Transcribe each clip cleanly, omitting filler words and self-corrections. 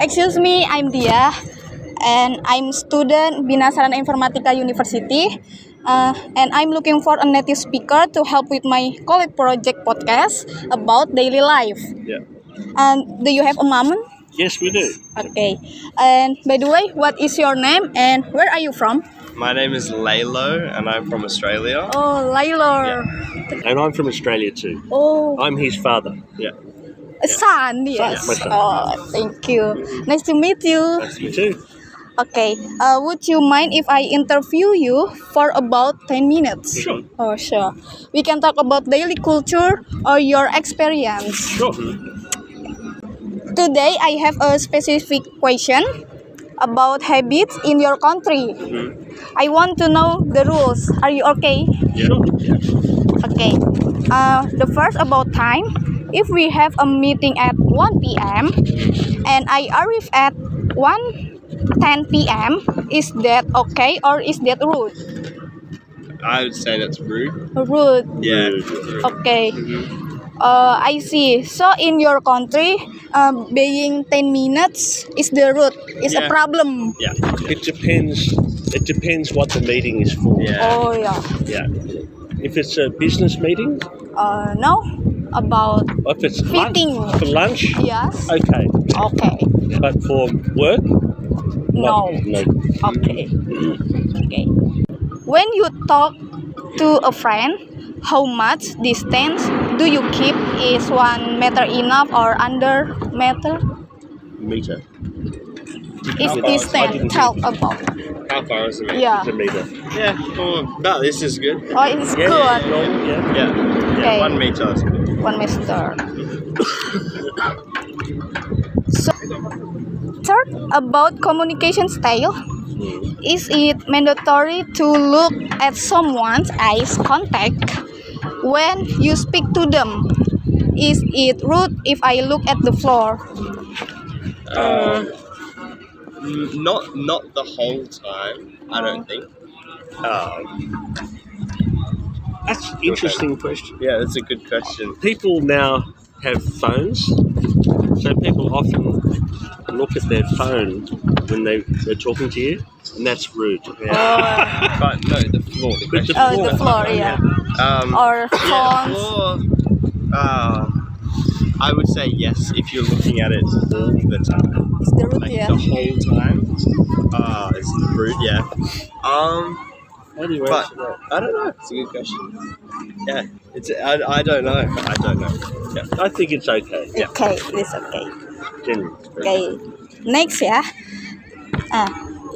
Excuse me, I'm Dia, and I'm student Binasaran Informatika University, and I'm looking for a native speaker to help with my college project podcast about daily life. Yeah. Do you have a moment? Yes, we do. Okay. And by the way, what is your name and where are you from? My name is Laylo, and I'm from Australia. Oh, Lailor. And I'm from Australia too. Oh, I'm his father. Yeah. San, yes. my son. Oh, thank you. Nice to meet you. Nice to meet you. Okay. Would you mind if I interview you for about 10 minutes? Sure. Oh, sure. We can talk about daily culture or your experience. Sure. Today, I have a specific question about habits in your country. I want to know the rules. Are you okay? Sure. Okay. The first about time. If we have a meeting at 1 p.m. and I arrive at 1:10 p.m., is that okay or is that rude? I would say that's rude. Rude. Yeah. Okay. I see. So in your country, being 10 minutes is the rude. Is a Yeah. problem. Yeah. It depends. It depends what the meeting is for. Yeah. Oh yeah. Yeah. If it's a business meeting, No. About if it's Meeting. for lunch, yes. okay. Okay. But for work, No. no. Okay. Okay. When you talk to a friend, how much distance do you keep? Is 1 meter enough or under meter? Meter. Is I distance didn't talk about? How far is it? Yeah. It's a meter. Yeah. Oh, about this is good. Oh, it's Yeah. good. Normal, yeah. Yeah. Okay. 1 meter is good. 1 meter. So, third about communication style. Is it mandatory to look at someone's eyes contact when you speak to them? Is it rude if I look at the floor? Not the whole time. I don't think. That's an interesting question. Yeah, that's a good question. People now have phones, so people often look at their phone when they're talking to you, and that's rude. Yeah. But no, the floor. The But question. Oh, the floor, yeah. Or Yeah, phones. floor. I would say yes if you're looking at it all the time. Is the rude, Like yeah. the whole time. It's rude, yeah. How do you But answer that? I don't know. It's a good question. Yeah, I don't know. I don't know. Yeah. I think it's okay. Yeah. Okay, it's okay. Generally. Okay. Next, yeah.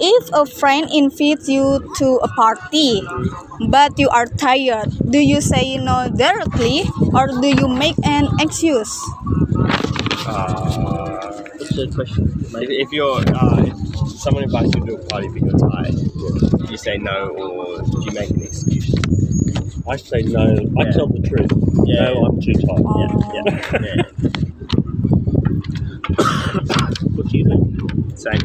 If a friend invites you to a party, but you are tired, do you say no directly or do you make an excuse? What's the question? If you're if someone invites you to a party but you're tired, you say no or do you make an excuse? I say no. I Yeah. tell the truth. Yeah. No, I'm too tired. Yeah. What do you think? Same.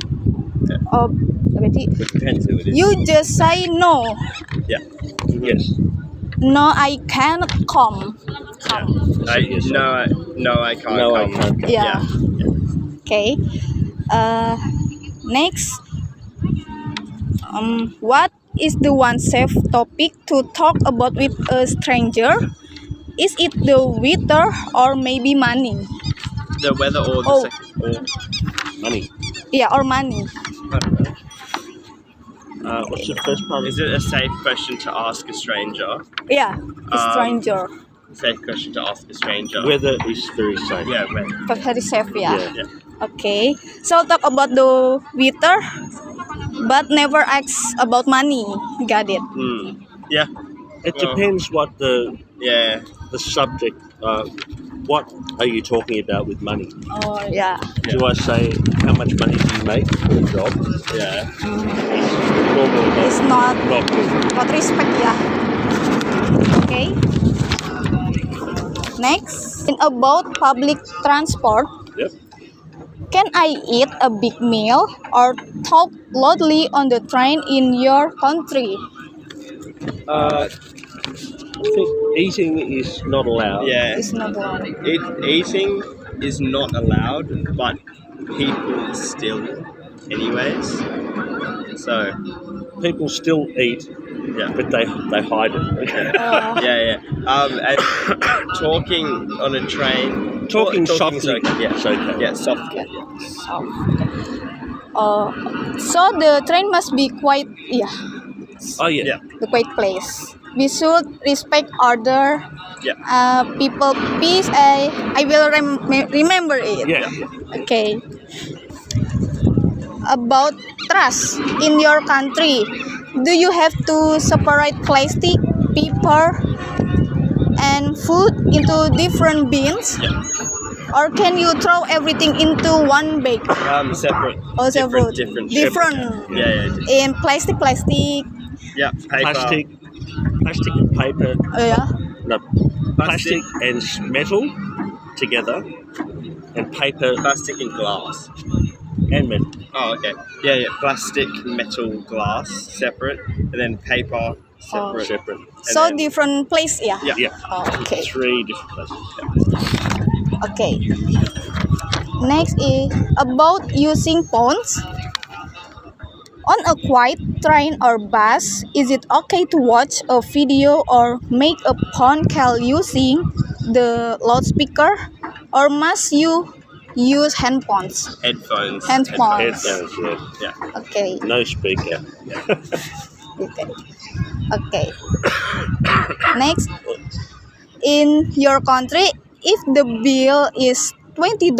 Oh, berarti It depends who it is. you just say no. Yes. No, I cannot come. No, I can't No, I come. can't. Yeah. Okay. Next. What is the one safe topic to talk about with a stranger? Is it the weather or maybe money? The weather or the Oh. second or Money. Yeah, or money. I don't know. What's the first part? Is it a safe question to ask a stranger? Yeah, a stranger. Safe question to ask a stranger. Weather is very safe. Yeah, weather. Very safe, yeah. Yeah. Okay. So talk about the weather, but never ask about money. Got it. Yeah. It Well, depends what the Yeah. subject. What are you talking about with money? Oh yeah. Do I say how much money do you make for a job? Yeah. Normal, It's not not good. not respect, yeah. Okay. Next, in about public transport, Yep. can I eat a big meal or talk loudly on the train in your country? I think eating is not allowed. Yeah. It's not allowed. Eating is not allowed, but people still, anyways. So People still eat, yeah, but they hide it. yeah. And talking on a train, Talking is softly, okay, yeah, it's okay. yeah, softly. Yeah. So the train must be quite, Oh yeah. Yeah. the quiet place. We should respect order. Yeah. People peace. I will remember it. Yeah. Okay. About trust in your country, do you have to separate plastic, paper, and food into different bins? Yeah. Or can you throw everything into one bag? Separate. Oh, separate. Different. Different. Yeah. In plastic. Yeah. Paper. Plastic and paper. Yeah. No, plastic and metal together, and paper Plastic and glass. and metal. Oh, okay. Yeah. Plastic, metal, glass, separate, and then paper, separate. Separate. So then- different place, yeah. Yeah. Yeah. Oh, okay. 3 different places. Okay. Next is about using phones. On a quiet train or bus, is it okay to watch a video or make a phone call using the loudspeaker, or must you use handphones? Headphones. Headphones. Headphones, yeah. Yeah. Okay. No speaker. Okay. Okay. Next, in your country, if the bill is $20,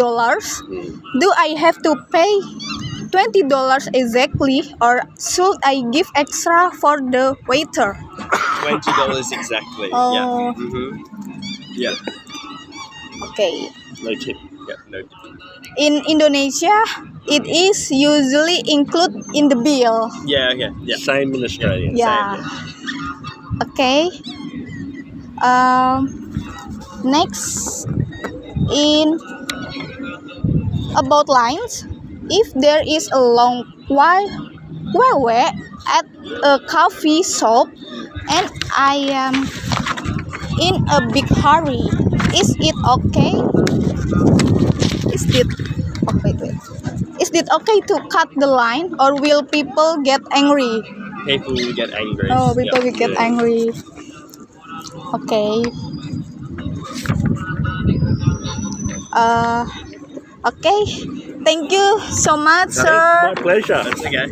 do I have to pay $20 exactly, or should I give extra for the waiter? $20 exactly. Oh. Yeah. Yeah. Okay. No tip. Yeah. No. In Indonesia, it is usually included in the bill. Yeah. Okay. Yeah. Same in Australia. Yeah. Okay. Next, in about lines, if there is a long wait at a coffee shop and I am in a big hurry, is it okay? Is it Is it okay to cut the line, or will people get angry? People will get angry. Oh, people Yeah. will get angry. Okay. Okay. Thank you so much, My sir. pleasure. That's okay.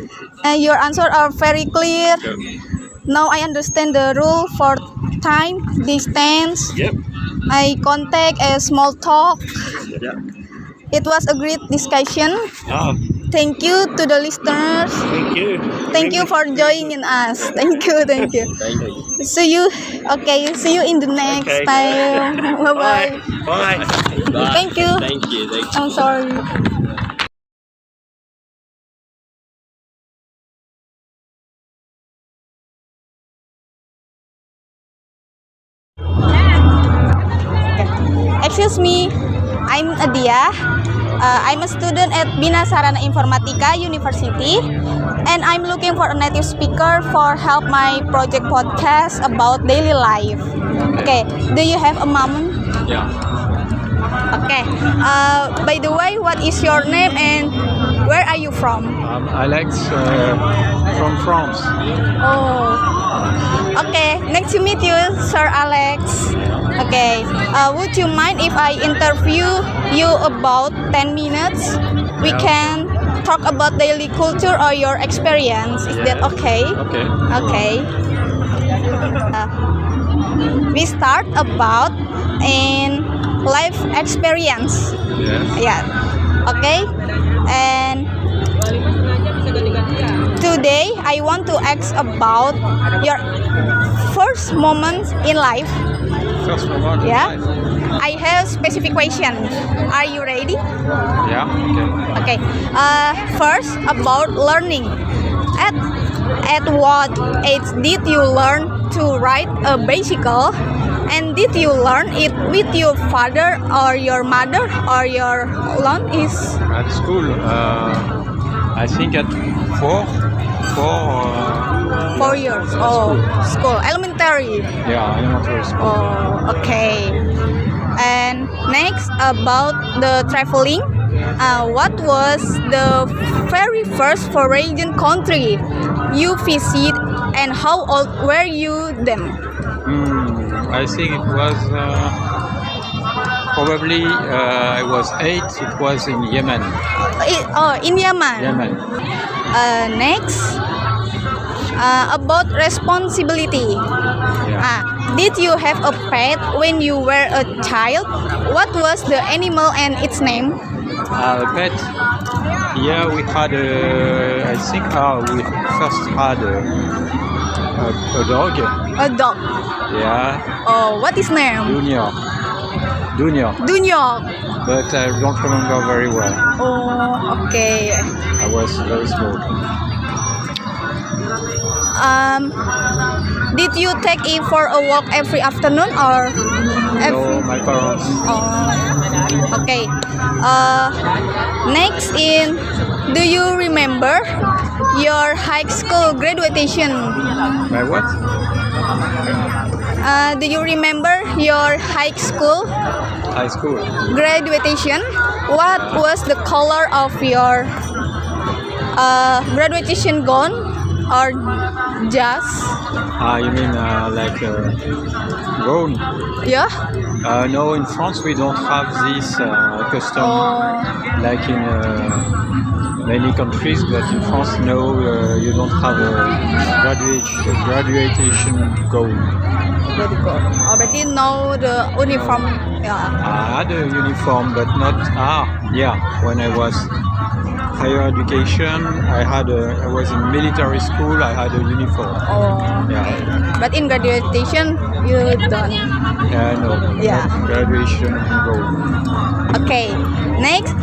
Your answers are very clear. Sure. Now I understand the rule for time, distance, Yep. eye contact, and small talk. Yeah. It was a great discussion. Oh, Thank you to the listeners. thank you. Thank you for joining us. Thank you. Thank you. See you. Okay. See you in the next Okay. time. Bye bye. Bye. Bye. Thank you. Thank you. Thank you. I'm sorry. Excuse me, I'm Adia. I'm a student at Bina Sarana Informatika University, and I'm looking for a native speaker for help my project podcast about daily life. Okay, do you have a moment? Yeah, Okay. By the way, what is your name and where are you from? I'm Alex from France. Oh. Okay. Nice to meet you, Sir Alex. Okay. Would you mind if I interview you about 10 minutes? We can talk about daily culture or your experience. Is that okay? Okay. Okay. We start about in life experience. Yes. Yeah. Okay. And today I want to ask about your first moment in life. First moment. in Yeah. life. I have specific question. Are you ready? Yeah. Okay. Okay. First about learning. At what age did you learn to ride a bicycle? And did you learn it with your father or your mother or your alone? Is At school, I think at four. 4 years. Oh, school, elementary. Yeah, elementary school. Oh, okay. And next about the traveling. What was the very first foreign country you visit, and how old were you then? I think it was probably I was 8. It was in Yemen. In Yemen. Yemen. Next, about responsibility. Yeah. Did you have a pet when you were a child? What was the animal and its name? A pet. Yeah, we had I think we first had a dog. A dog. Yeah, Oh, what is name? Junior. Dunyok. But I don't remember very well. Oh, okay. I was very small. Did you take it for a walk every afternoon or No, my parents. Oh, okay. Next do you remember your high school graduation? My what? Do you remember your high school High school. graduation? What was the color of your graduation gown or dress? You mean like gown? Yeah. No, in France we don't have this custom like in many countries, but in France, no, you don't have a graduation gown. Very good. Oh, berarti no the uniform. Yeah. I had a uniform, but not. Yeah. When I was higher education, I was in military school. I had a uniform. Oh. Yeah. But in graduation, you don't. Yeah. No. Yeah. Not graduation gown. Okay. Next,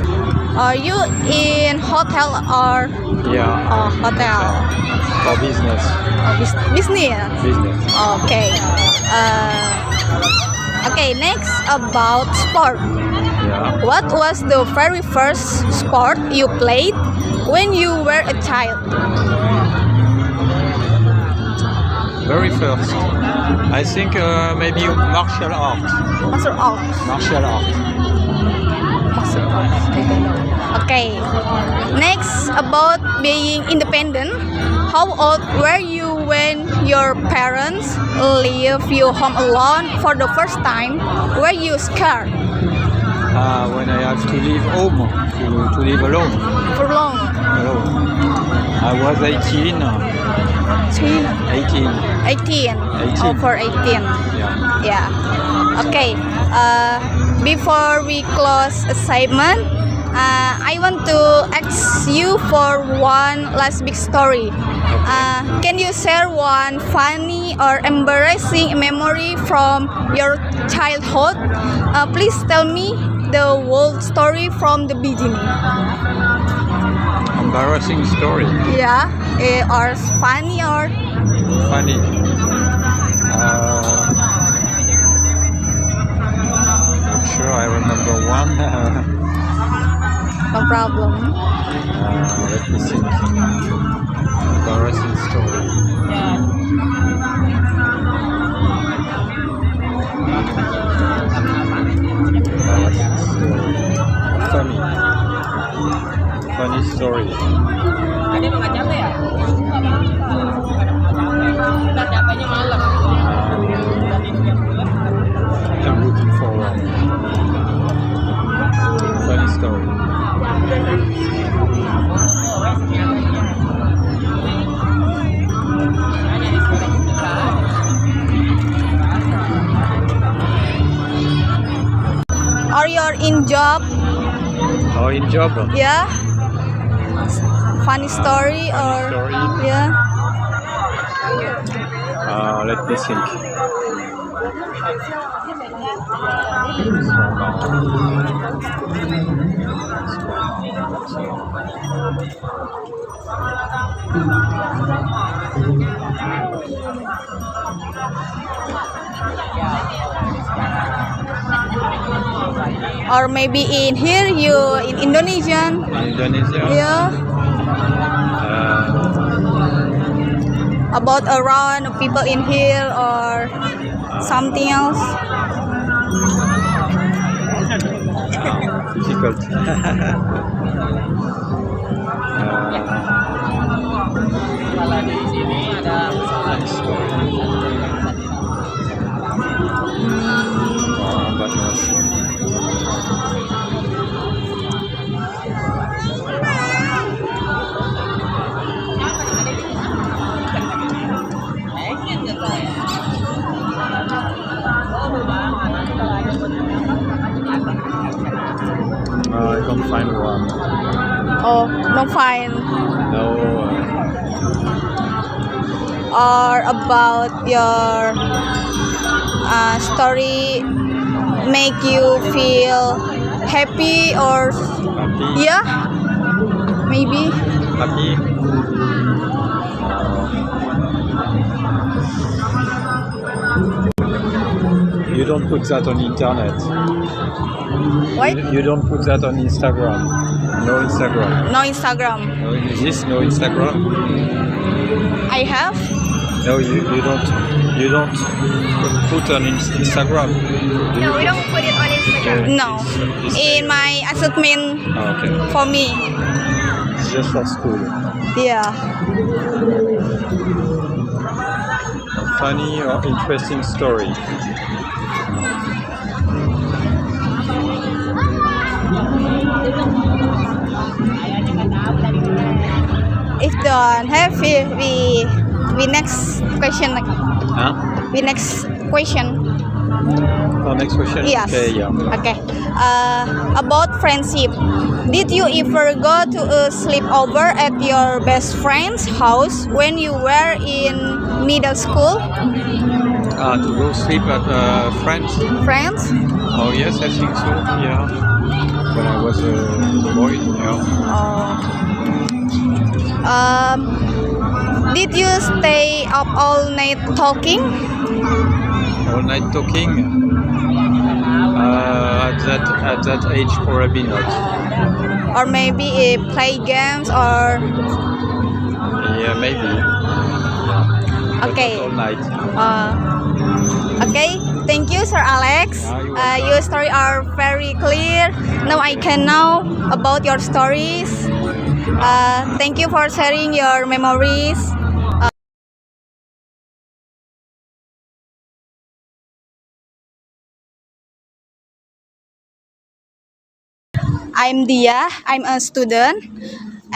are you in hotel or Yeah. hotel? For business. Business. Business. Okay. Okay. Next, about sport. Yeah. What was the very first sport you played when you were a child? Very first. I think maybe martial art. Martial arts. Martial art. Martial arts. I don't know. Okay. Next, about being independent. How old were you when your parents leave you home alone for the first time? Were you scared? When I have to leave home, to live alone. For long? Alone. I was 18. 18. 18. Oh, for 18. Yeah. Yeah. Okay. Before we close assignment, I want to ask you for one last big story. Can you share one funny or embarrassing memory from your childhood? Please tell me the whole story from the beginning. Embarrassing story. Yeah, or funny or Funny. Not sure I remember one. no problem. Let me think. Embarrassing story. Embarrassing story. Funny. Funny story. I'm looking for one. Funny story. Or you're in job? Oh, in job. Yeah. Funny story or story. yeah. Let me think. Or maybe in here you in Indonesian. Indonesia. Yeah. About around people in here or something else. difficult. Nice story. But I can't find one. Oh, no fine. No. Or about your story make you feel happy or Happy. yeah, maybe. Happy. You don't put that on internet. What? You don't put that on Instagram. No Instagram. No Instagram. No, is this no Instagram? I have. No, you don't. You don't put on Instagram. Do No, you? we don't put it on Instagram. No, in my assignment Oh, okay. for me. It's just for school. Yeah. A funny or interesting story. If don't have it, we next question. Huh? We next question. Oh, next question. Yes. Okay. Yeah. Okay. About friendship. Did you ever go to a sleepover at your best friend's house when you were in middle school? To go sleep at friends. Friends? Oh yes, I think so. Yeah. When I was a boy. Yeah. Did you stay up all night talking? All night talking. At that age, probably not. Or maybe play games or Yeah, maybe. Yeah. But Okay. not all night. Okay, thank you, Sir Alex. You're welcome. Your stories are very clear. Now I can know about your stories. Thank you for sharing your memories. I'm Dia. I'm a student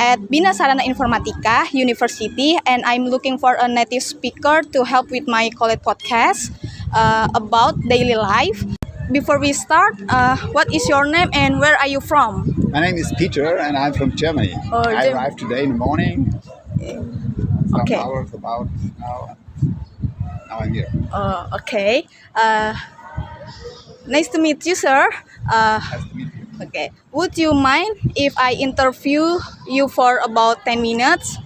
at Bina Sarana Informatika University, and I'm looking for a native speaker to help with my college podcast about daily life. Before we start, what is your name and where are you from? My name is Peter and I'm from Germany. Oh, I arrived today in the morning. Some Okay. hours about now. Now I'm here. Okay. Nice to meet you, sir. Nice to meet you. Okay. Would you mind if I interview you for about 10 minutes?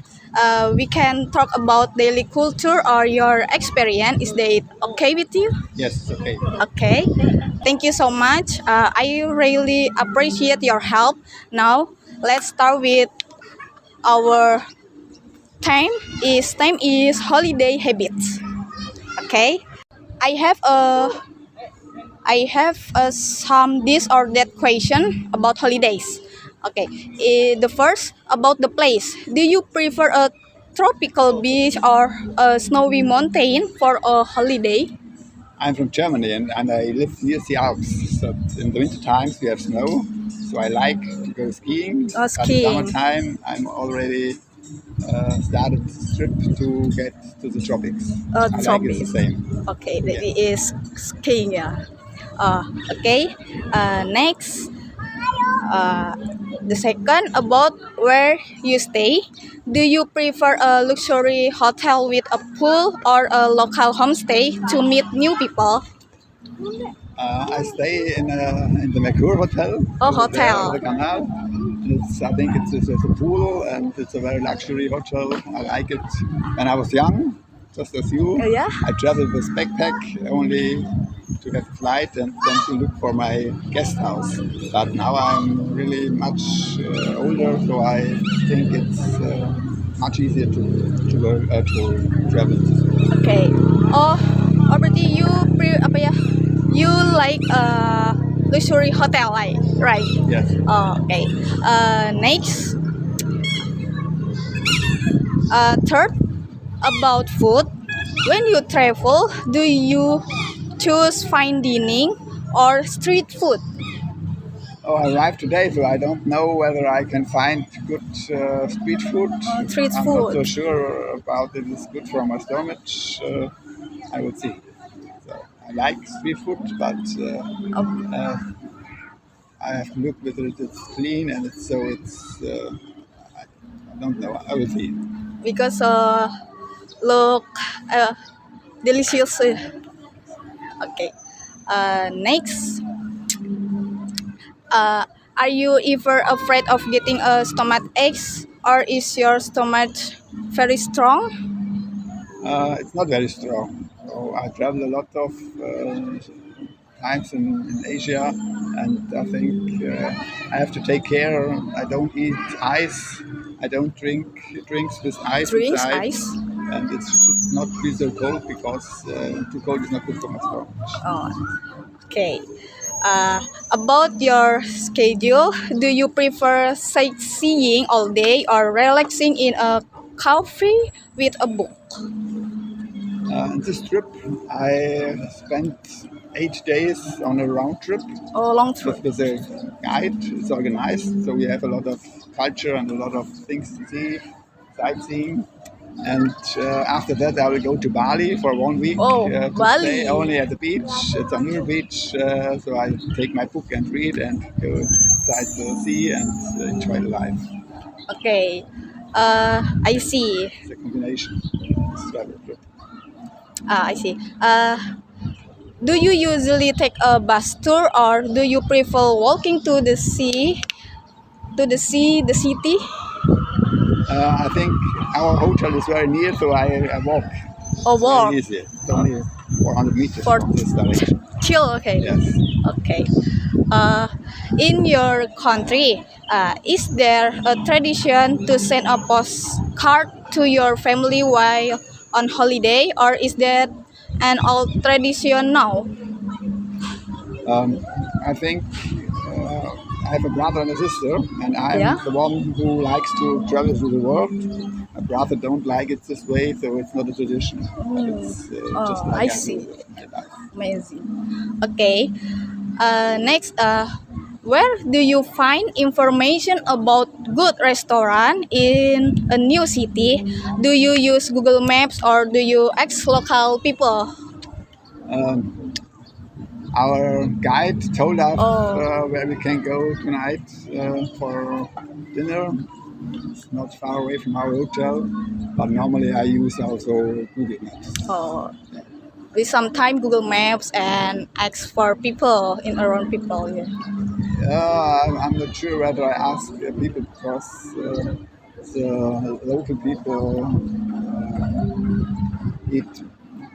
We can talk about daily culture or your experience. Is that okay with you? Yes, it's okay. Okay. Thank you so much. I really appreciate your help. Now, let's start with our time is holiday habits. Okay. I have some this or that question about holidays. Okay. The first about the place. Do you prefer a tropical beach or a snowy mountain for a holiday? I'm from Germany and I live near the Alps. So in the winter times we have snow. So I like to go skiing. Oh, skiing. But in summertime I'm already started the trip to get to the tropics. I like it Tropics. the same. Okay, that is skiing, yeah. Okay. Next, the second about where you stay. Do you prefer a luxury hotel with a pool or a local homestay to meet new people? I stay in the Mercure Hotel. Oh, There hotel. on the canal. I think it's a pool and it's a very luxury hotel. I like it. When I was young, just as you, Yeah. I traveled with backpack only to get a flight and then to look for my guest house. But now I'm really much older, so I think it's much easier to travel. Okay. Oh, berarti you like luxury hotel like right? Yes. Okay. Next, third, about food. When you travel, do you choose fine dining or street food? Oh, I arrived today, so I don't know whether I can find good street food. Street I'm not so food. sure about if it's good for my stomach. I will see. So I like street food, but Okay. I have to look whether it's clean and I don't know. I will see. Because look delicious. Okay. Next, are you ever afraid of getting a stomach ache, or is your stomach very strong? It's not very strong. So I travel a lot of times in Asia, and I think I have to take care. I don't eat ice. I don't drink drinks with ice Drinks, inside, ice. and it should not be so cold because too cold is not good for my stomach. Oh, okay. About your schedule, do you prefer sightseeing all day or relaxing in a cafe with a book? On this trip, I spent 8 days on a round trip Or long trip? with a guide. It's organized, so we have a lot of culture and a lot of things to see, sightseeing. And after that, I will go to Bali for 1 week. Oh, To Bali. stay only at the beach. It's a new beach, so I take my book and read and go inside the sea and enjoy the life. Okay. I see. It's a combination. It's travel trip. I see. Do you usually take a bus tour or do you prefer walking to the sea, the city? I think our hotel is very near, so I walk. Or It's walk? very easy. It's only 400 meters For- from this direction. Chill, okay. Yes. Okay. In your country, is there a tradition to send a postcard to your family while on holiday, or is that an old tradition now? I think I have a brother and a sister, and I'm Yeah. the one who likes to travel through the world. My brother don't like it this way, so it's not a tradition. It's just Oh, like I see. do my life. Amazing. Okay. Next, where do you find information about good restaurant in a new city? Do you use Google Maps or do you ask local people? Um, our guide told us Oh. where we can go tonight for dinner. It's not far away from our hotel, but normally I use also Google Maps. Oh, we sometimes Google Maps and ask for people in around people. Yeah. I'm not sure whether I ask people because the local people eat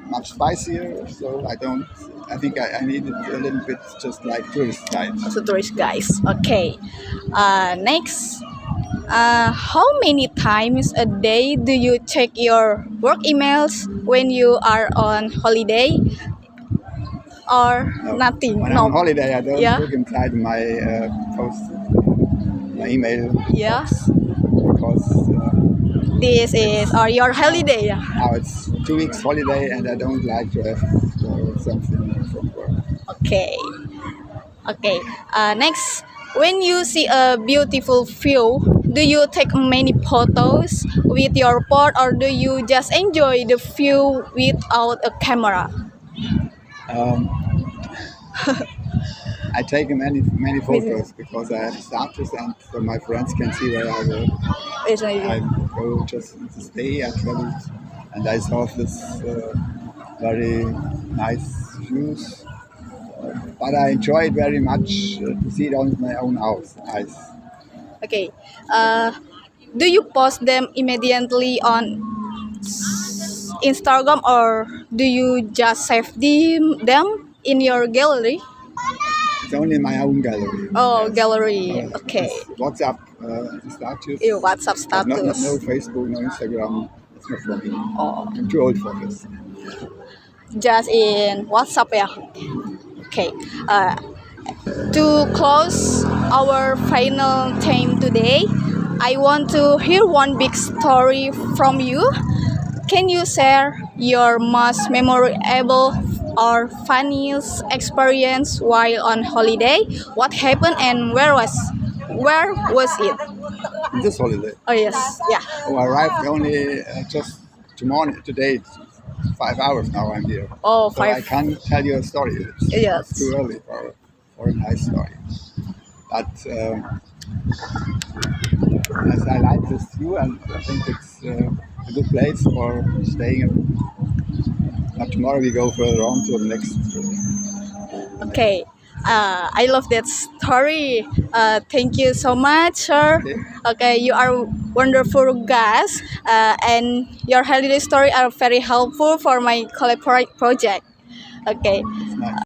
much spicier, so I don't. I think I need it a little bit just like tourist guide. So tourist guys. Okay. Next, how many times a day do you check your work emails when you are on holiday? Or nothing? When No. I'm on holiday, I don't Yeah. look inside my my email Yes. because This is or your holiday. Yeah. now it's 2 weeks holiday and I don't like to have something from work. Okay. Okay. Next, when you see a beautiful view, do you take many photos with your phone or do you just enjoy the view without a camera? Um, I take many photos because I have status and so my friends can see where I go. It's I amazing. go just to stay. I traveled and I saw this very nice views. But I enjoy it very much to see it on my own eyes. Okay. Do you post them immediately on Instagram or do you just save them in your gallery? It's only my own gallery. Oh, Yes. gallery. Okay. It's WhatsApp status. Your WhatsApp But no status. Facebook, no Instagram. It's not for me. Oh, I'm too old for this. just in WhatsApp ya. Okay. To close our final time today, I want to hear one big story from you. Can you share your most memorable or funniest experience while on holiday? What happened and where was it? This holiday. Oh yes, yeah. Oh, I arrived only just today. 5 hours now I'm here. Oh, So I five. can't tell you a story. Yes. It's too early for a nice story. But as I like this view, and I think it's a good place for staying. But tomorrow we go further on to the next. Okay. I love that story. Thank you so much, sir. Okay. Okay, you are wonderful guys, and your holiday story are very helpful for my collaborate project. Okay. It's nice.